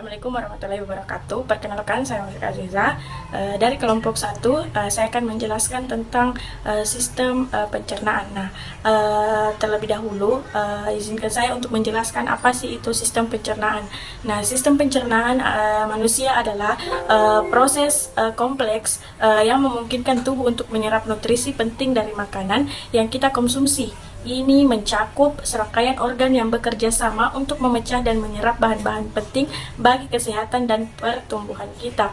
Assalamualaikum warahmatullahi wabarakatuh. Perkenalkan, saya Mafika Aziza. Dari kelompok 1, saya akan menjelaskan tentang sistem pencernaan. Nah, terlebih dahulu, izinkan saya untuk menjelaskan apa sih itu sistem pencernaan. Nah, sistem pencernaan manusia adalah proses kompleks yang memungkinkan tubuh untuk menyerap nutrisi penting dari makanan yang kita konsumsi. Ini mencakup serangkaian organ yang bekerja sama untuk memecah dan menyerap bahan-bahan penting bagi kesehatan dan pertumbuhan kita.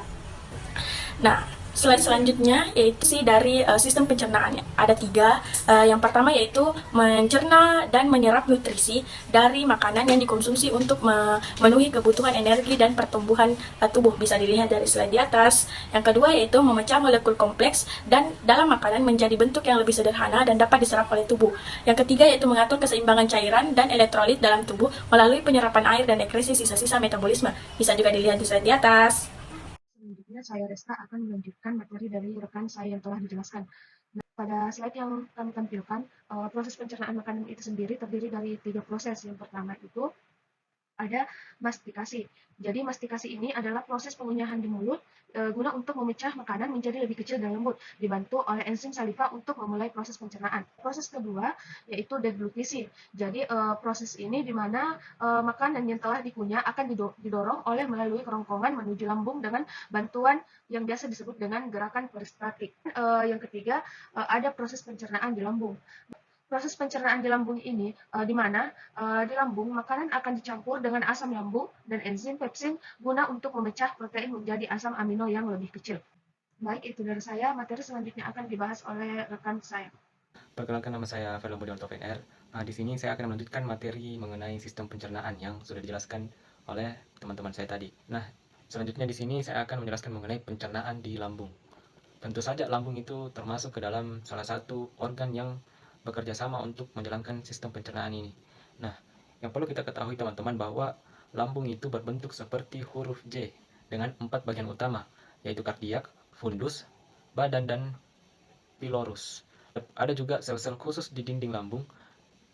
Nah, slide selanjutnya yaitu dari sistem pencernaannya. Ada 3. Yang pertama yaitu mencerna dan menyerap nutrisi dari makanan yang dikonsumsi untuk memenuhi kebutuhan energi dan pertumbuhan tubuh. Bisa dilihat dari slide di atas. Yang kedua yaitu memecah molekul kompleks dan dalam makanan menjadi bentuk yang lebih sederhana dan dapat diserap oleh tubuh. Yang ketiga yaitu mengatur keseimbangan cairan dan elektrolit dalam tubuh melalui penyerapan air dan ekresi sisa-sisa metabolisme. Bisa juga dilihat di slide di atas. Selanjutnya saya Resta akan melanjutkan materi dari rekan saya yang telah dijelaskan. Nah, pada slide yang kami tampilkan, proses pencernaan makanan itu sendiri terdiri dari 3 proses. Yang pertama itu ada mastikasi. Jadi mastikasi ini adalah proses pengunyahan di mulut guna untuk memecah makanan menjadi lebih kecil dan lembut, dibantu oleh enzim saliva untuk memulai proses pencernaan. Proses kedua yaitu deglutisi. Jadi proses ini di mana makanan yang telah dikunyah akan didorong oleh melalui kerongkongan menuju lambung dengan bantuan yang biasa disebut dengan gerakan peristatik. Yang ketiga ada proses pencernaan di lambung. Proses pencernaan di lambung ini di mana di lambung makanan akan dicampur dengan asam lambung dan enzim pepsin guna untuk memecah protein menjadi asam amino yang lebih kecil. Baik, itu dari saya. Materi selanjutnya akan dibahas oleh rekan saya. Perkenalkan, nama saya Velo Budion Taufik R. Di sini saya akan melanjutkan materi mengenai sistem pencernaan yang sudah dijelaskan oleh teman-teman saya tadi. Nah, selanjutnya di sini saya akan menjelaskan mengenai pencernaan di lambung. Tentu saja lambung itu termasuk ke dalam salah satu organ yang bekerja sama untuk menjalankan sistem pencernaan ini. Nah, yang perlu kita ketahui teman-teman bahwa lambung itu berbentuk seperti huruf J dengan 4 bagian utama, yaitu kardiak, fundus, badan, dan pilorus. Ada juga sel-sel khusus di dinding lambung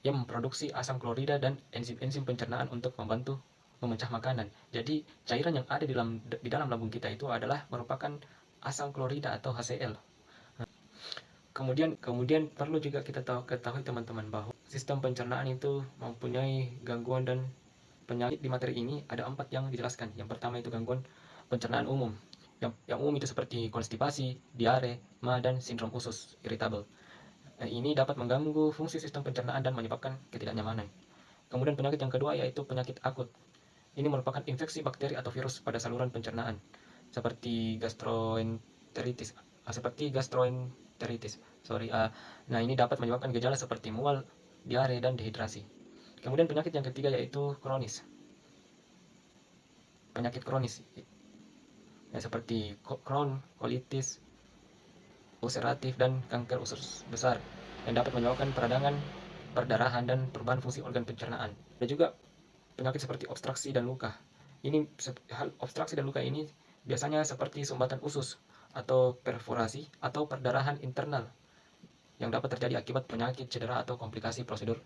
yang memproduksi asam klorida dan enzim-enzim pencernaan untuk membantu memecah makanan. Jadi cairan yang ada di dalam lambung kita itu adalah merupakan asam klorida atau HCl. Kemudian perlu juga kita ketahui teman-teman bahwa sistem pencernaan itu mempunyai gangguan dan penyakit. Di materi ini ada 4 yang dijelaskan. Yang pertama itu gangguan pencernaan umum. Yang umum itu seperti konstipasi, diare, MA, dan sindrom usus irritable. Ini dapat mengganggu fungsi sistem pencernaan dan menyebabkan ketidaknyamanan. Kemudian penyakit yang kedua yaitu penyakit akut. Ini merupakan infeksi bakteri atau virus pada saluran pencernaan, seperti gastroenteritis. Nah, ini dapat menyebabkan gejala seperti mual, diare, dan dehidrasi. Kemudian penyakit yang ketiga yaitu kronis. Penyakit kronis seperti Crohn, colitis ulceratif, dan kanker usus besar yang dapat menyebabkan peradangan, perdarahan, dan perubahan fungsi organ pencernaan. Ada juga penyakit seperti obstruksi dan luka. Obstruksi dan luka ini biasanya seperti sumbatan usus atau perforasi atau perdarahan internal yang dapat terjadi akibat penyakit, cedera, atau komplikasi prosedur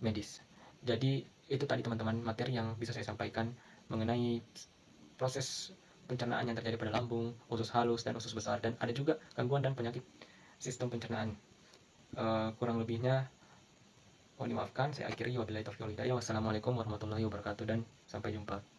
medis. Jadi itu tadi teman-teman materi yang bisa saya sampaikan mengenai proses pencernaan yang terjadi pada lambung, usus halus, dan usus besar, dan ada juga gangguan dan penyakit sistem pencernaan. Kurang lebihnya mohon dimaafkan, saya akhiri. Wabillahi taufiq wal hidayah. Wassalamualaikum warahmatullahi wabarakatuh, dan sampai jumpa.